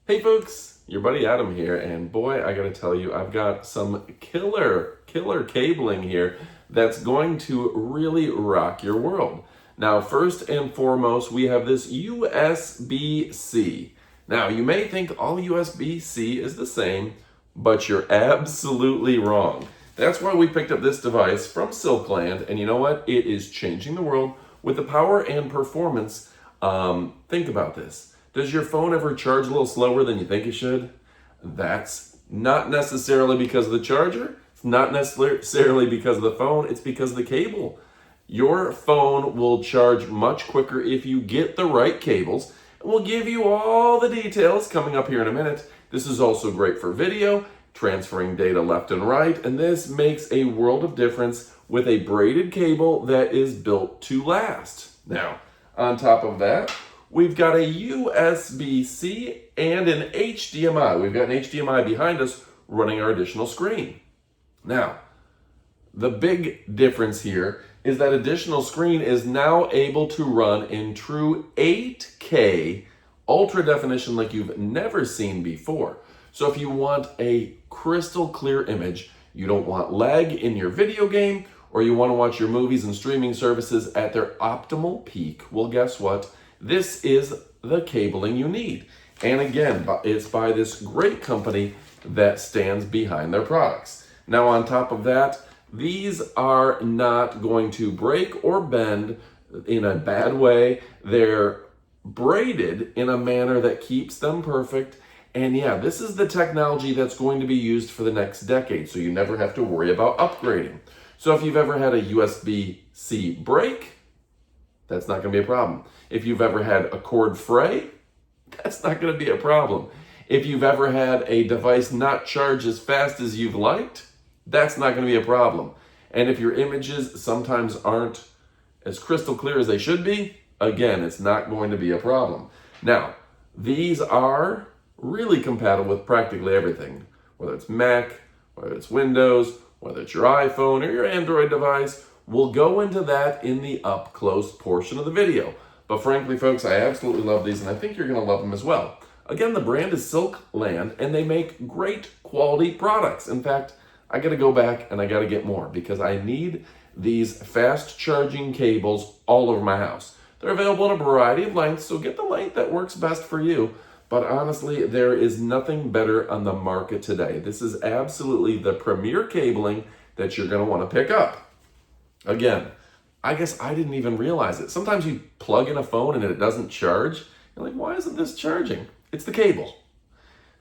Hey folks, your buddy Adam here, and boy, I gotta tell you, I've got some killer cabling here that's going to really rock your world. Now, first and foremost, we have this USB-C. Now, you may think all USB-C is the same, but you're absolutely wrong. That's why we picked up this device from Silkland, and you know what? It is changing the world with the power and performance. Think about this. Does your phone ever charge a little slower than you think it should? That's not necessarily because of the charger. It's not necessarily because of the phone. It's because of the cable. Your phone will charge much quicker if you get the right cables. And we'll give you all the details coming up here in a minute. This is also great for video, transferring data left and right, and this makes a world of difference with a braided cable that is built to last. Now, on top of that, we've got a USB-C and an HDMI. We've got an HDMI behind us running our additional screen. Now, the big difference here is that additional screen is now able to run in true 8K ultra definition like you've never seen before. So if you want a crystal clear image, you don't want lag in your video game, or you want to watch your movies and streaming services at their optimal peak, well, guess what? This is the cabling you need. And again, it's by this great company that stands behind their products. Now, on top of that, these are not going to break or bend in a bad way. They're braided in a manner that keeps them perfect. And yeah, this is the technology that's going to be used for the next decade, so you never have to worry about upgrading. So if you've ever had a USB-C break, that's not going to be a problem. If you've ever had a cord fray, that's not going to be a problem. If you've ever had a device not charge as fast as you've liked, that's not going to be a problem. And if your images sometimes aren't as crystal clear as they should be, again, it's not going to be a problem. Now, these are really compatible with practically everything, whether it's Mac, whether it's Windows, whether it's your iPhone or your Android device. We'll go into that in the up close portion of the video. But frankly, folks, I absolutely love these, and I think you're going to love them as well. Again, the brand is Silkland, and they make great quality products. In fact, I got to go back and I got to get more because I need these fast charging cables all over my house. They're available in a variety of lengths, so get the length that works best for you. But honestly, there is nothing better on the market today. This is absolutely the premier cabling that you're going to want to pick up. Again, I guess I didn't even realize it. Sometimes you plug in a phone and it doesn't charge. You're like, why isn't this charging? It's the cable.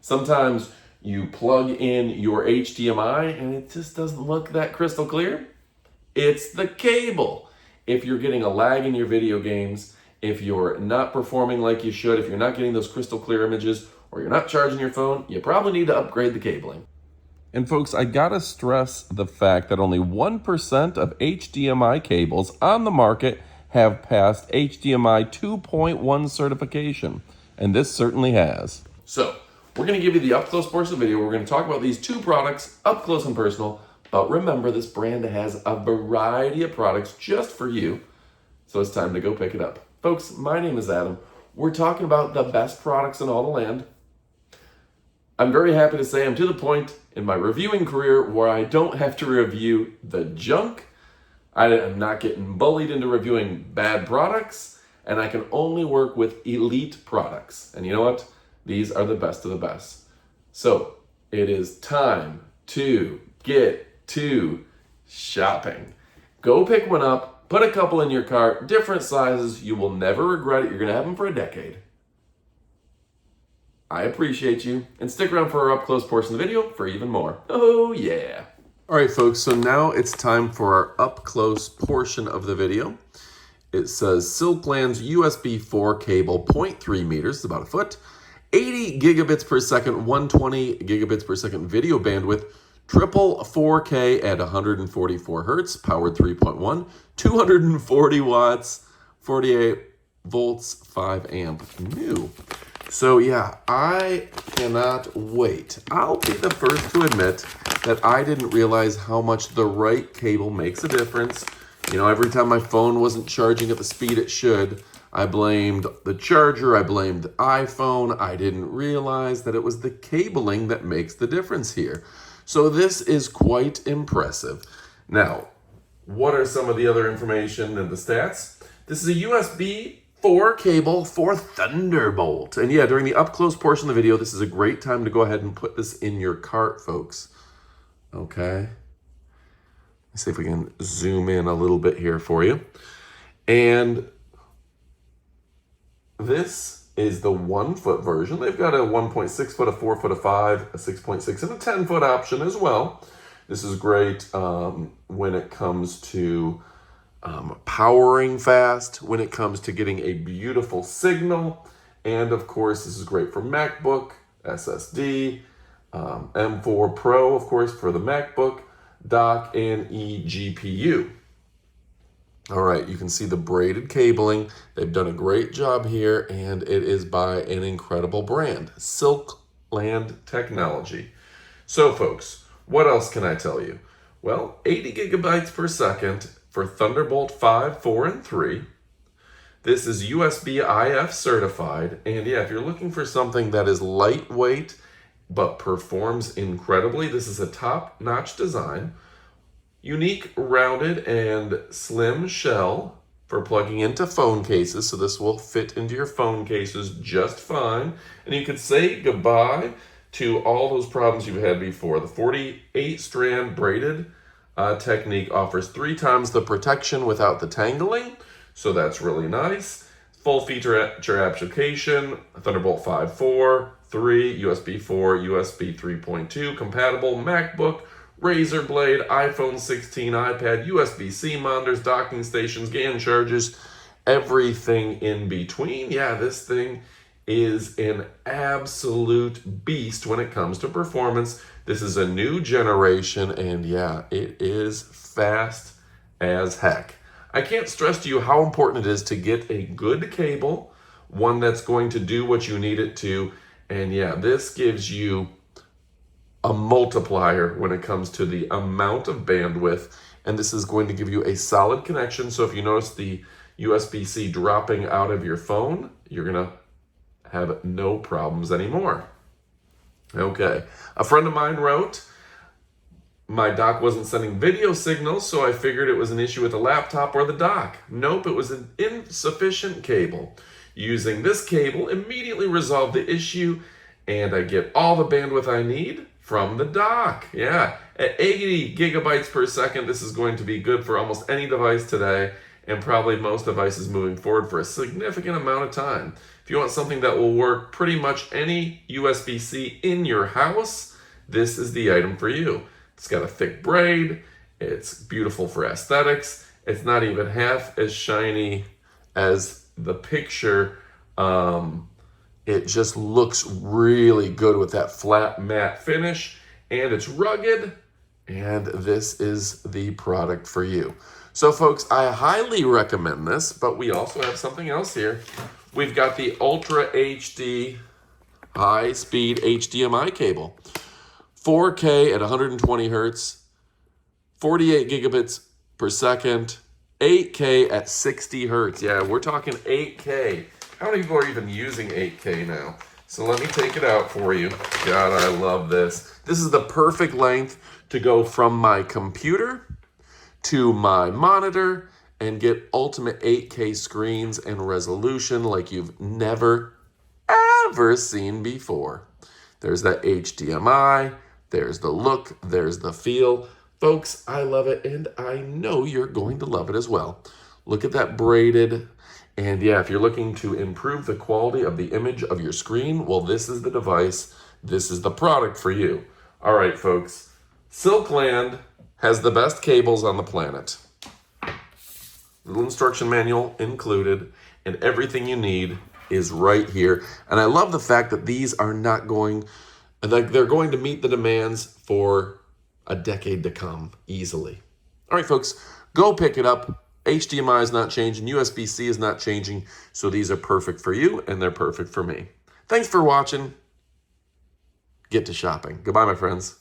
Sometimes you plug in your HDMI and it just doesn't look that crystal clear. It's the cable. If you're getting a lag in your video games, if you're not performing like you should, if you're not getting those crystal clear images, or you're not charging your phone, you probably need to upgrade the cabling. And folks, I gotta stress the fact that only 1% of HDMI cables on the market have passed HDMI 2.1 certification, and this certainly has. So, we're gonna give you the up close portion of the video. We're gonna talk about these two products up close and personal, but remember, this brand has a variety of products just for you, so it's time to go pick it up. Folks, my name is Adam. We're talking about the best products in all the land. I'm very happy to say I'm to the point in my reviewing career where I don't have to review the junk. I'm not getting bullied into reviewing bad products, and I can only work with elite products. And you know what? These are the best of the best. So it is time to get to shopping. Go pick one up, put a couple in your cart, different sizes. You will never regret it. You're going to have them for a decade. I appreciate you, and stick around for our up-close portion of the video for even more. Oh, yeah. All right, folks, so now it's time for our up-close portion of the video. It says Silkland's USB 4 cable, 0.3 meters, about a foot, 80 gigabits per second, 120 gigabits per second video bandwidth, triple 4K at 144 hertz, powered 3.1, 240 watts, 48 volts, 5 amp, new. So yeah, I cannot wait. I'll be the first to admit that I didn't realize how much the right cable makes a difference. You know, every time my phone wasn't charging at the speed it should, I blamed the charger, I blamed the iPhone. I didn't realize that it was the cabling that makes the difference here. So this is quite impressive. Now, what are some of the other information and the stats? This is a USB 4 cable for Thunderbolt. And yeah, during the up close portion of the video, this is a great time to go ahead and put this in your cart, folks. Okay. Let's see if we can zoom in a little bit here for you. And this is the 1 foot version. They've got a 1.6 foot, a 4 foot, a 5, a 6.6, and a 10 foot option as well. This is great when it comes to powering fast, when it comes to getting a beautiful signal. And of course, this is great for MacBook, SSD, M4 Pro, of course, for the MacBook, dock, and eGPU. All right, you can see the braided cabling. They've done a great job here, and it is by an incredible brand, Silkland Technology. So folks, what else can I tell you? Well, 80 gigabytes per second for Thunderbolt 5, 4, and 3. This is USB IF certified. And yeah, if you're looking for something that is lightweight but performs incredibly, this is a top-notch design. Unique, rounded, and slim shell for plugging into phone cases. So this will fit into your phone cases just fine. And you can say goodbye to all those problems you've had before. The 48-strand braided technique offers 3 times the protection without the tangling. So that's really nice. Full feature application, Thunderbolt 5.4, 3, USB 4, USB 3.2, compatible MacBook, Razer Blade, iPhone 16, iPad, USB-C monitors, docking stations, GAN chargers, everything in between. Yeah, this thing is an absolute beast when it comes to performance. This is a new generation, and yeah, it is fast as heck. I can't stress to you how important it is to get a good cable, one that's going to do what you need it to. And yeah, this gives you a multiplier when it comes to the amount of bandwidth, and this is going to give you a solid connection. So if you notice the USB-C dropping out of your phone, you're gonna have no problems anymore. Okay, a friend of mine wrote, my dock wasn't sending video signals, so I figured it was an issue with the laptop or the dock. Nope, it was an insufficient cable. Using this cable immediately resolved the issue, and I get all the bandwidth I need from the dock. Yeah, at 80 gigabytes per second, this is going to be good for almost any device today, and probably most devices moving forward for a significant amount of time. If you want something that will work pretty much any USB-C in your house, this is the item for you. It's got a thick braid, it's beautiful for aesthetics, it's not even half as shiny as the picture. It just looks really good with that flat matte finish, and it's rugged, and this is the product for you. So folks, I highly recommend this, but we also have something else here. We've got the Ultra HD high-speed HDMI cable. 4K at 120 hertz, 48 gigabits per second, 8K at 60 hertz. Yeah, we're talking 8K. How many people are even using 8K now? So let me take it out for you. God, I love this. This is the perfect length to go from my computer to my monitor and get ultimate 8K screens and resolution like you've never, ever seen before. There's that HDMI, there's the look, there's the feel. Folks, I love it, and I know you're going to love it as well. Look at that braided. And yeah, if you're looking to improve the quality of the image of your screen, well, this is the device. This is the product for you. All right, folks. Silkland has the best cables on the planet. Little instruction manual included, and everything you need is right here. And I love the fact that these are not going, like they're going to meet the demands for a decade to come easily. All right, folks, go pick it up. HDMI is not changing, USB-C is not changing, so these are perfect for you, and they're perfect for me. Thanks for watching. Get to shopping. Goodbye, my friends.